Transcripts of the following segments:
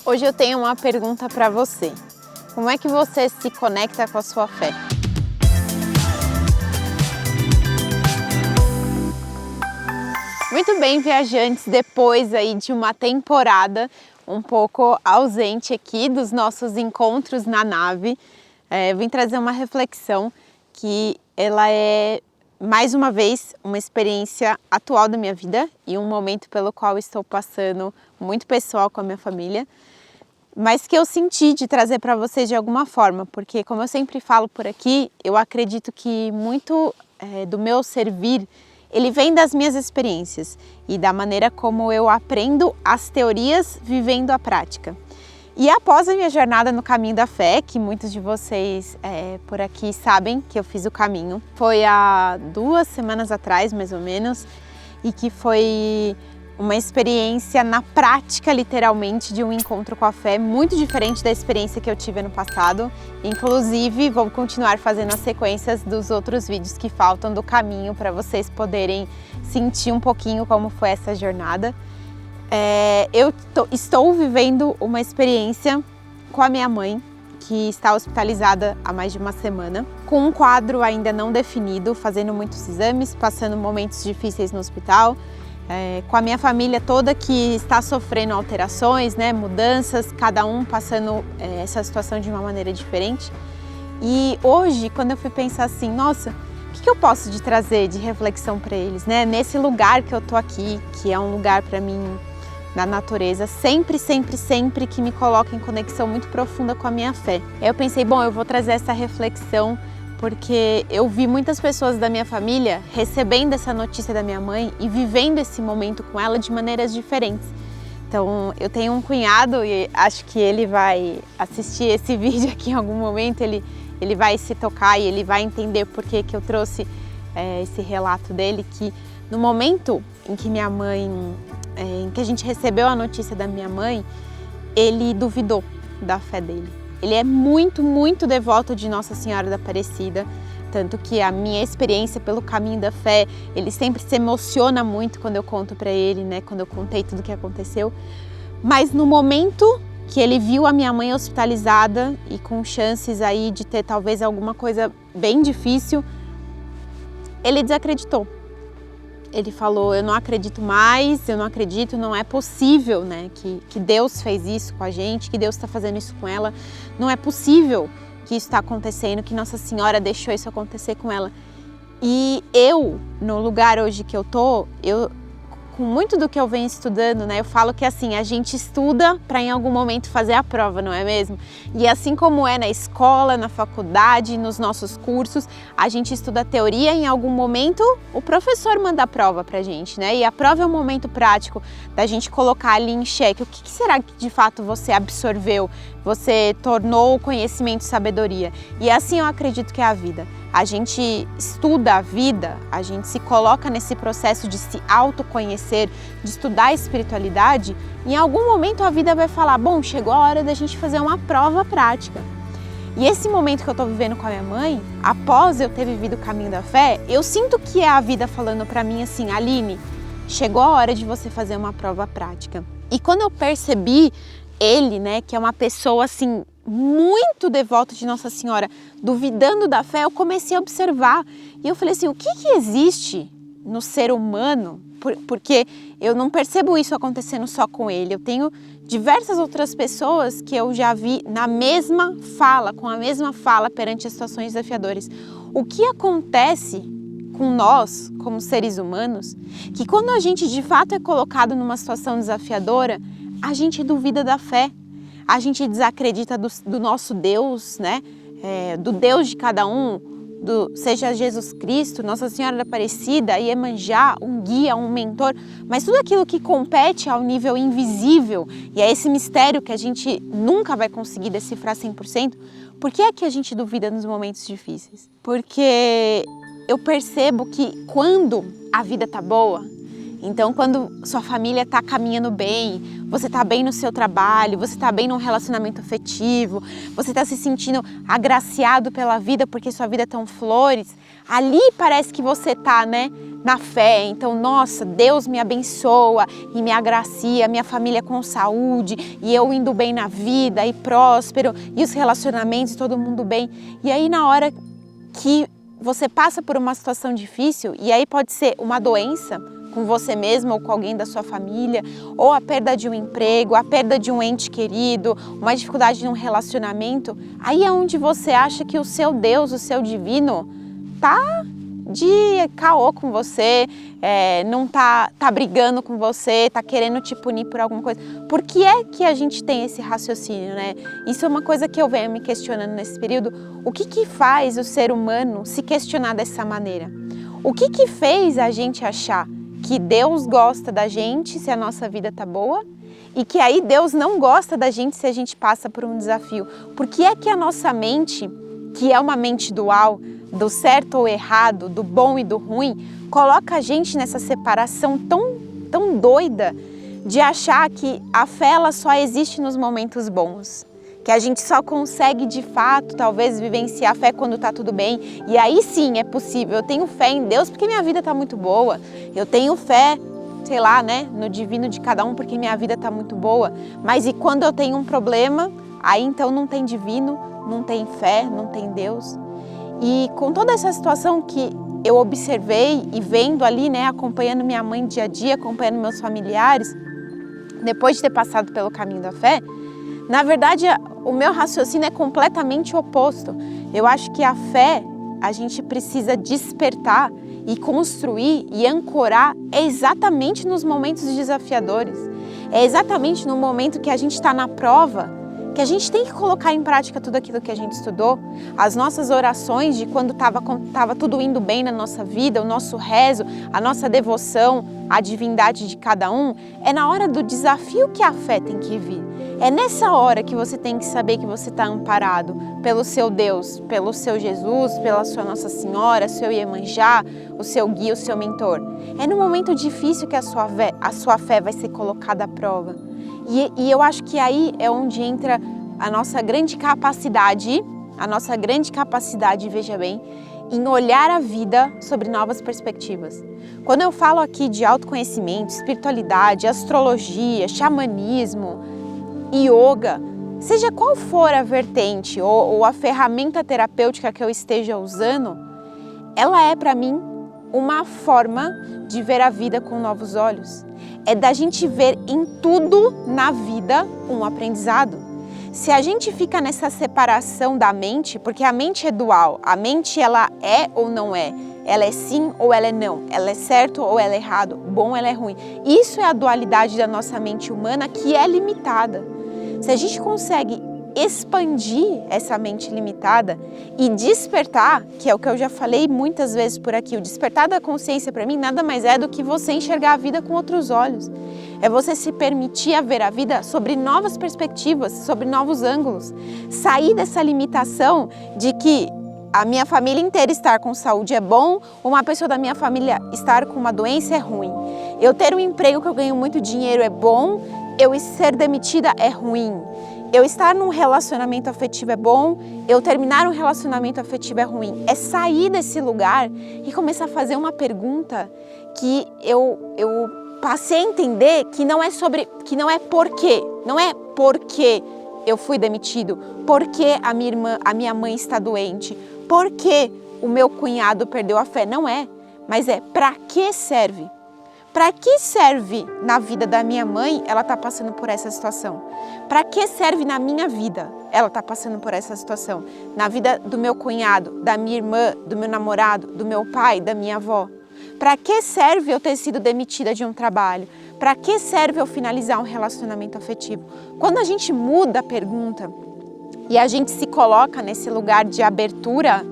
Hoje eu tenho uma pergunta para você. Como é que você se conecta com a sua fé? Muito bem, viajantes, depois aí de uma temporada um pouco ausente aqui dos nossos encontros na nave, vim trazer uma reflexão que ela é, mais uma vez, uma experiência atual da minha vida e um momento pelo qual estou passando muito pessoal com a minha família, mas que eu senti de trazer para vocês de alguma forma, porque como eu sempre falo por aqui, eu acredito que muito do meu servir, ele vem das minhas experiências e da maneira como eu aprendo as teorias vivendo a prática. E após a minha jornada no caminho da fé, que muitos de vocês por aqui sabem que eu fiz o caminho, foi há 2 semanas atrás, mais ou menos, e que foi uma experiência na prática, literalmente, de um encontro com a fé, muito diferente da experiência que eu tive ano passado. Inclusive, vou continuar fazendo as sequências dos outros vídeos que faltam do caminho para vocês poderem sentir um pouquinho como foi essa jornada. Estou vivendo uma experiência com a minha mãe, que está hospitalizada há mais de uma semana, com um quadro ainda não definido, fazendo muitos exames, passando momentos difíceis no hospital, com a minha família toda que está sofrendo alterações, mudanças, cada um passando essa situação de uma maneira diferente. E hoje, quando eu fui pensar assim, nossa, o que eu posso de trazer de reflexão para eles, nesse lugar que eu tô aqui, que é um lugar para mim na natureza, sempre que me coloca em conexão muito profunda com a minha fé. Aí eu pensei, bom, eu vou trazer essa reflexão porque eu vi muitas pessoas da minha família recebendo essa notícia da minha mãe e vivendo esse momento com ela de maneiras diferentes. Então, eu tenho um cunhado e acho que ele vai assistir esse vídeo aqui em algum momento, ele vai se tocar e ele vai entender por que eu trouxe esse relato dele, que no momento em que minha mãe, em que a gente recebeu a notícia da minha mãe, ele duvidou da fé dele. Ele é muito devoto de Nossa Senhora da Aparecida, tanto que a minha experiência pelo caminho da fé, ele sempre se emociona muito quando eu conto para ele, quando eu contei tudo o que aconteceu. Mas no momento que ele viu a minha mãe hospitalizada e com chances aí de ter talvez alguma coisa bem difícil, ele desacreditou. Ele falou, eu não acredito mais, eu não acredito, não é possível, que Deus fez isso com a gente, que Deus está fazendo isso com ela. Não é possível que isso está acontecendo, que Nossa Senhora deixou isso acontecer com ela. E eu, no lugar hoje que eu tô, com muito do que eu venho estudando, eu falo que assim, a gente estuda para em algum momento fazer a prova, não é mesmo? E assim como é na escola, na faculdade, nos nossos cursos, a gente estuda a teoria e em algum momento o professor manda a prova pra gente, E a prova é um momento prático da gente colocar ali em xeque o que será que de fato você absorveu, você tornou o conhecimento sabedoria. E assim eu acredito que é a vida. A gente estuda a vida, a gente se coloca nesse processo de se autoconhecer, de estudar a espiritualidade, e em algum momento a vida vai falar, bom, chegou a hora da gente fazer uma prova prática. E esse momento que eu estou vivendo com a minha mãe, após eu ter vivido o caminho da fé, eu sinto que é a vida falando para mim assim, Aline, chegou a hora de você fazer uma prova prática. E quando eu percebi ele, que é uma pessoa assim, muito devoto de Nossa Senhora, duvidando da fé, eu comecei a observar. E eu falei assim, o que existe no ser humano? Porque eu não percebo isso acontecendo só com ele. Eu tenho diversas outras pessoas que eu já vi na mesma fala, com a mesma fala perante as situações desafiadoras. O que acontece com nós, como seres humanos, que quando a gente de fato é colocado numa situação desafiadora, a gente duvida da fé. A gente desacredita do nosso Deus, do Deus de cada um, seja Jesus Cristo, Nossa Senhora da Aparecida, Iemanjá, um guia, um mentor, mas tudo aquilo que compete ao nível invisível e é esse mistério que a gente nunca vai conseguir decifrar 100%, por que é que a gente duvida nos momentos difíceis? Porque eu percebo que quando a vida tá boa, então quando sua família está caminhando bem, você está bem no seu trabalho, você está bem num relacionamento afetivo, você está se sentindo agraciado pela vida porque sua vida está em flores, Ali parece que você tá, né, na fé. Então, nossa, Deus me abençoa e me agracia, minha família com saúde, e eu indo bem na vida e próspero, e os relacionamentos, todo mundo bem. E aí na hora que você passa por uma situação difícil, e aí pode ser uma doença com você mesmo ou com alguém da sua família, ou a perda de um emprego, a perda de um ente querido, uma dificuldade num relacionamento, aí é onde você acha que o seu Deus, o seu divino, tá de caô com você, não tá brigando com você, tá querendo te punir por alguma coisa. Por que é que a gente tem esse raciocínio, né? Isso é uma coisa que eu venho me questionando nesse período. O que faz o ser humano se questionar dessa maneira? O que fez a gente achar que Deus gosta da gente se a nossa vida tá boa e que aí Deus não gosta da gente se a gente passa por um desafio? Por que é que a nossa mente, que é uma mente dual, do certo ou errado, do bom e do ruim, coloca a gente nessa separação tão doida de achar que a fé ela só existe nos momentos bons? Que a gente só consegue de fato, talvez, vivenciar a fé quando está tudo bem. E aí sim é possível. Eu tenho fé em Deus porque minha vida está muito boa. Eu tenho fé, sei lá, né, no divino de cada um porque minha vida está muito boa. Mas e quando eu tenho um problema, aí então não tem divino, não tem fé, não tem Deus. E com toda essa situação que eu observei e vendo ali, né, acompanhando minha mãe dia a dia, acompanhando meus familiares, depois de ter passado pelo caminho da fé, na verdade, o meu raciocínio é completamente oposto. Eu acho que a fé, a gente precisa despertar e construir e ancorar exatamente nos momentos desafiadores. É exatamente no momento que a gente está na prova, que a gente tem que colocar em prática tudo aquilo que a gente estudou. As nossas orações de quando estava tudo indo bem na nossa vida, o nosso rezo, a nossa devoção à divindade de cada um, é na hora do desafio que a fé tem que vir. É nessa hora que você tem que saber que você está amparado pelo seu Deus, pelo seu Jesus, pela sua Nossa Senhora, seu Iemanjá, o seu guia, o seu mentor. É no momento difícil que a sua fé vai ser colocada à prova. E eu acho que aí é onde entra a nossa grande capacidade, veja bem, em olhar a vida sobre novas perspectivas. Quando eu falo aqui de autoconhecimento, espiritualidade, astrologia, xamanismo, yoga, seja qual for a vertente ou a ferramenta terapêutica que eu esteja usando, ela é para mim uma forma de ver a vida com novos olhos. É da gente ver em tudo na vida um aprendizado. Se a gente fica nessa separação da mente, porque a mente é dual, a mente ela é ou não é, ela é sim ou ela é não, ela é certo ou ela é errado, bom ou ela é ruim. Isso é a dualidade da nossa mente humana que é limitada. Se a gente consegue expandir essa mente limitada e despertar, que é o que eu já falei muitas vezes por aqui, o despertar da consciência para mim nada mais é do que você enxergar a vida com outros olhos. É você se permitir a ver a vida sobre novas perspectivas, sobre novos ângulos. Sair dessa limitação de que a minha família inteira estar com saúde é bom, uma pessoa da minha família estar com uma doença é ruim. Eu ter um emprego que eu ganho muito dinheiro é bom, eu ser demitida é ruim. Eu estar num relacionamento afetivo é bom, eu terminar um relacionamento afetivo é ruim. É sair desse lugar e começar a fazer uma pergunta que eu passei a entender que não é porquê, não é porque eu fui demitido, porque a minha mãe está doente, porque o meu cunhado perdeu a fé, não é, mas é para que serve? Para que serve na vida da minha mãe ela está passando por essa situação? Para que serve na minha vida ela está passando por essa situação? Na vida do meu cunhado, da minha irmã, do meu namorado, do meu pai, da minha avó? Para que serve eu ter sido demitida de um trabalho? Para que serve eu finalizar um relacionamento afetivo? Quando a gente muda a pergunta e a gente se coloca nesse lugar de abertura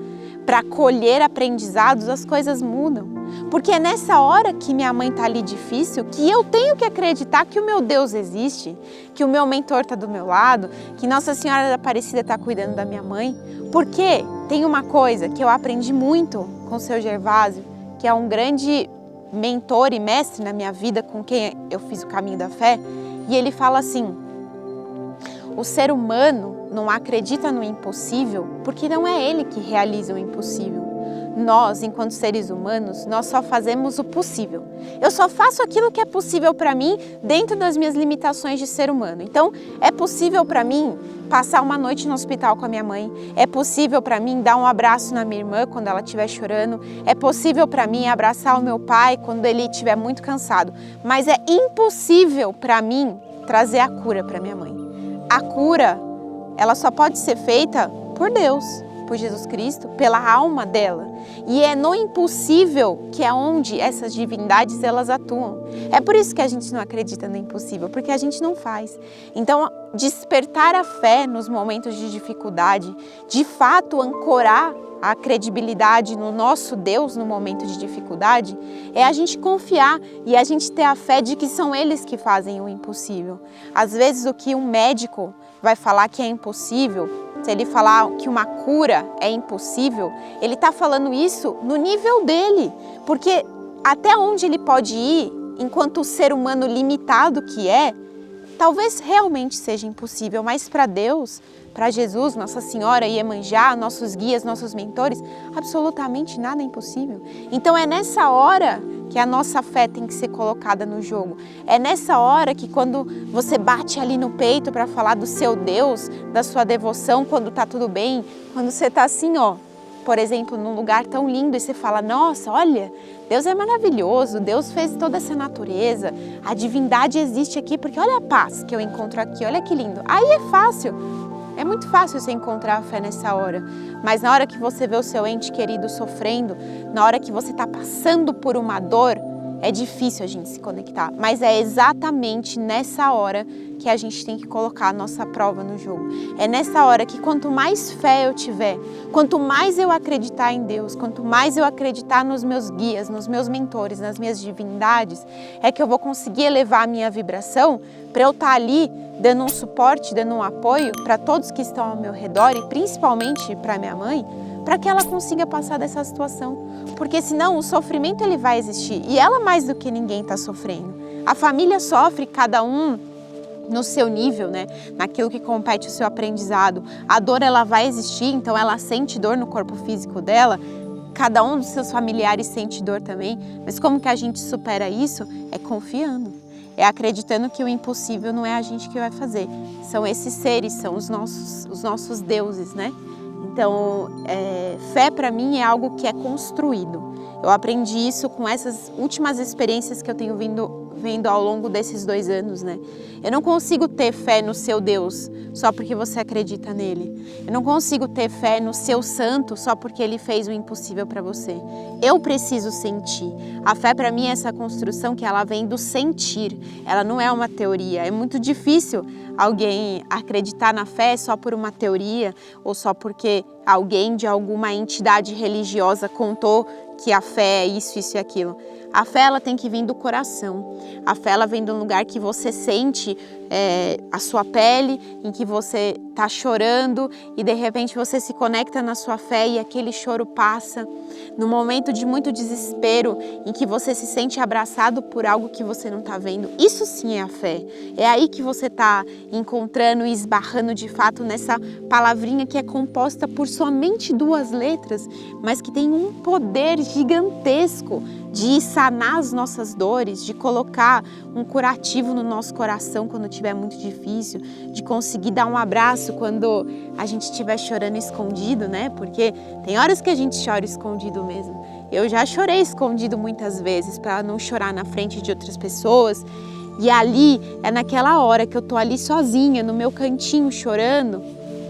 para colher aprendizados, as coisas mudam. Porque é nessa hora que minha mãe está ali difícil, que eu tenho que acreditar que o meu Deus existe, que o meu mentor está do meu lado, que Nossa Senhora da Aparecida está cuidando da minha mãe. Porque tem uma coisa que eu aprendi muito com o seu Gervásio, que é um grande mentor e mestre na minha vida, com quem eu fiz o caminho da fé, e ele fala assim: o ser humano não acredita no impossível porque não é ele que realiza o impossível. nós, enquanto seres humanos, nós só fazemos o possível. Eu só faço aquilo que é possível para mim dentro das minhas limitações de ser humano. Então, é possível para mim passar uma noite no hospital com a minha mãe. É possível para mim dar um abraço na minha irmã quando ela estiver chorando. É possível para mim abraçar o meu pai quando ele estiver muito cansado. Mas é impossível para mim trazer a cura para minha mãe. A cura, ela só pode ser feita por Deus, por Jesus Cristo, pela alma dela. E é no impossível que é onde essas divindades elas atuam. É por isso que a gente não acredita no impossível, porque a gente não faz. Então, despertar a fé nos momentos de dificuldade, de fato ancorar a credibilidade no nosso Deus no momento de dificuldade, é a gente confiar e a gente ter a fé de que são eles que fazem o impossível. Às vezes o que um médico vai falar que é impossível, se ele falar que uma cura é impossível, ele está falando isso no nível dele, porque até onde ele pode ir, enquanto ser humano limitado que é, talvez realmente seja impossível, mas para Deus, para Jesus, Nossa Senhora, Iemanjá, nossos guias, nossos mentores, absolutamente nada é impossível. Então é nessa hora que a nossa fé tem que ser colocada no jogo. É nessa hora que quando você bate ali no peito para falar do seu Deus, da sua devoção, quando está tudo bem, quando você está assim, ó, por exemplo, num lugar tão lindo e você fala, nossa, olha, Deus é maravilhoso, Deus fez toda essa natureza, a divindade existe aqui, porque olha a paz que eu encontro aqui, olha que lindo. Aí é fácil, é muito fácil você encontrar a fé nessa hora, mas na hora que você vê o seu ente querido sofrendo, na hora que você está passando por uma dor, é difícil a gente se conectar, mas é exatamente nessa hora que a gente tem que colocar a nossa prova no jogo. É nessa hora que quanto mais fé eu tiver, quanto mais eu acreditar em Deus, quanto mais eu acreditar nos meus guias, nos meus mentores, nas minhas divindades, é que eu vou conseguir elevar a minha vibração para eu estar ali dando um suporte, dando um apoio para todos que estão ao meu redor e principalmente para minha mãe, para que ela consiga passar dessa situação. Porque senão o sofrimento ele vai existir e ela mais do que ninguém está sofrendo. A família sofre, cada um no seu nível, né? Naquilo que compete o seu aprendizado. A dor ela vai existir, então ela sente dor no corpo físico dela. Cada um dos seus familiares sente dor também. Mas como que a gente supera isso? É confiando. É acreditando que o impossível não é a gente que vai fazer. São esses seres, são os nossos deuses, né? Então, fé para mim é algo que é construído. Eu aprendi isso com essas últimas experiências que eu tenho vendo ao longo desses 2 anos, né? Eu não consigo ter fé no seu Deus só porque você acredita nele. Eu não consigo ter fé no seu santo só porque ele fez o impossível para você. Eu preciso sentir. A fé para mim é essa construção que ela vem do sentir. Ela não é uma teoria. É muito difícil alguém acreditar na fé só por uma teoria ou só porque alguém de alguma entidade religiosa contou que a fé é isso, isso e aquilo. A fé ela tem que vir do coração. A fé ela vem de um lugar que você sente a sua pele, em que você está chorando e de repente você se conecta na sua fé e aquele choro passa. No momento de muito desespero, em que você se sente abraçado por algo que você não está vendo, isso sim é a fé. É aí que você está encontrando e esbarrando de fato nessa palavrinha que é composta por somente 2 letras, mas que tem um poder gigantesco de sanar as nossas dores, de colocar um curativo no nosso coração quando estiver muito difícil, de conseguir dar um abraço quando a gente estiver chorando escondido, né? Porque tem horas que a gente chora escondido mesmo. Eu já chorei escondido muitas vezes para não chorar na frente de outras pessoas. E ali, é naquela hora que eu tô ali sozinha, no meu cantinho chorando,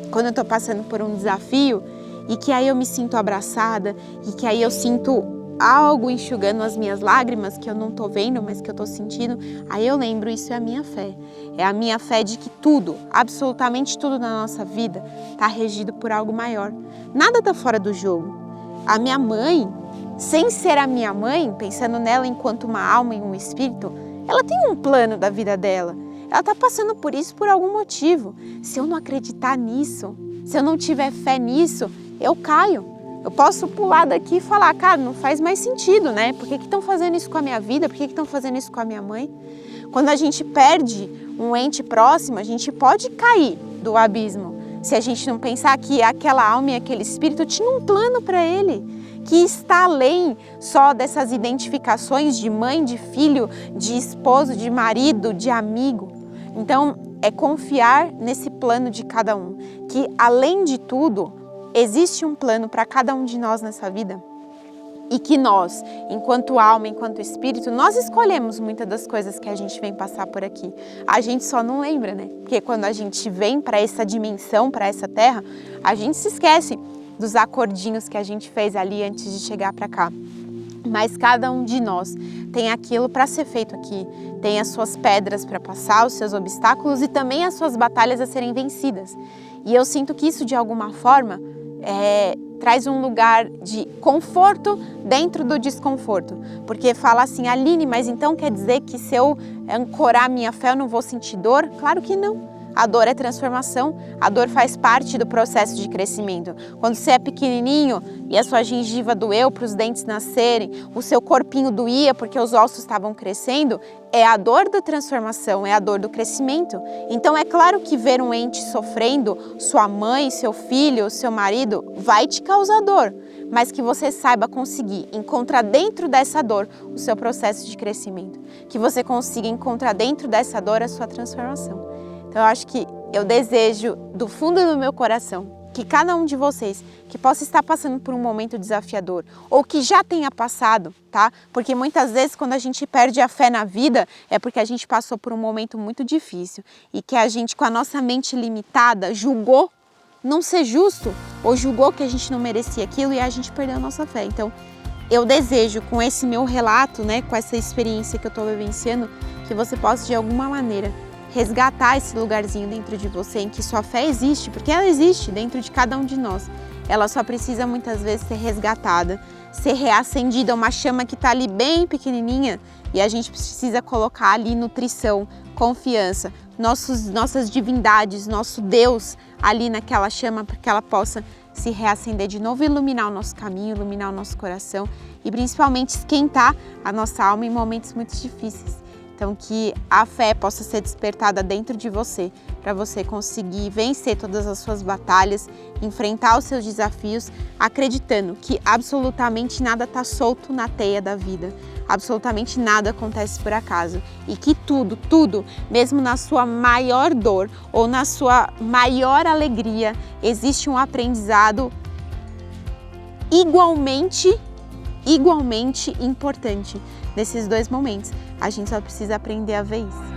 quando eu tô passando por um desafio, e que aí eu me sinto abraçada, e que aí eu sinto algo enxugando as minhas lágrimas que eu não tô vendo, mas que eu tô sentindo, aí eu lembro, isso é a minha fé. É a minha fé de que tudo, absolutamente tudo na nossa vida tá regido por algo maior. Nada tá fora do jogo. A minha mãe, sem ser a minha mãe, pensando nela enquanto uma alma e um espírito, ela tem um plano da vida dela. Ela tá passando por isso por algum motivo. Se eu não acreditar nisso, se eu não tiver fé nisso, eu caio. Eu posso pular daqui e falar, cara, não faz mais sentido, né? Por que estão fazendo isso com a minha vida? Por que estão fazendo isso com a minha mãe? Quando a gente perde um ente próximo, a gente pode cair do abismo. Se a gente não pensar que aquela alma e aquele espírito tinham um plano para ele, que está além só dessas identificações de mãe, de filho, de esposo, de marido, de amigo. Então, é confiar nesse plano de cada um, que além de tudo, existe um plano para cada um de nós nessa vida. E que nós, enquanto alma, enquanto espírito, nós escolhemos muitas das coisas que a gente vem passar por aqui. A gente só não lembra, né? Porque quando a gente vem para essa dimensão, para essa terra, a gente se esquece dos acordinhos que a gente fez ali antes de chegar para cá. Mas cada um de nós tem aquilo para ser feito aqui, tem as suas pedras para passar, os seus obstáculos e também as suas batalhas a serem vencidas. E eu sinto que isso, de alguma forma, traz um lugar de conforto dentro do desconforto. Porque fala assim, Aline, mas então quer dizer que se eu ancorar minha fé eu não vou sentir dor? Claro que não. A dor é transformação, a dor faz parte do processo de crescimento. Quando você é pequenininho e a sua gengiva doeu para os dentes nascerem, o seu corpinho doía porque os ossos estavam crescendo, é a dor da transformação, é a dor do crescimento. Então é claro que ver um ente sofrendo, sua mãe, seu filho, seu marido, vai te causar dor, mas que você saiba conseguir encontrar dentro dessa dor o seu processo de crescimento, que você consiga encontrar dentro dessa dor a sua transformação. Então eu acho que eu desejo do fundo do meu coração que cada um de vocês que possa estar passando por um momento desafiador ou que já tenha passado, tá? Porque muitas vezes quando a gente perde a fé na vida é porque a gente passou por um momento muito difícil e que a gente com a nossa mente limitada julgou não ser justo ou julgou que a gente não merecia aquilo e a gente perdeu a nossa fé. Então eu desejo com esse meu relato, né, com essa experiência que eu estou vivenciando, que você possa de alguma maneira resgatar esse lugarzinho dentro de você em que sua fé existe, porque ela existe dentro de cada um de nós. Ela só precisa muitas vezes ser resgatada, ser reacendida, uma chama que está ali bem pequenininha e a gente precisa colocar ali nutrição, confiança, nossas divindades, nosso Deus ali naquela chama para que ela possa se reacender de novo, iluminar o nosso caminho, iluminar o nosso coração e principalmente esquentar a nossa alma em momentos muito difíceis. Então, que a fé possa ser despertada dentro de você, para você conseguir vencer todas as suas batalhas, enfrentar os seus desafios, acreditando que absolutamente nada está solto na teia da vida, absolutamente nada acontece por acaso e que tudo, mesmo na sua maior dor ou na sua maior alegria, existe um aprendizado igualmente importante nesses dois momentos. A gente só precisa aprender a ver isso.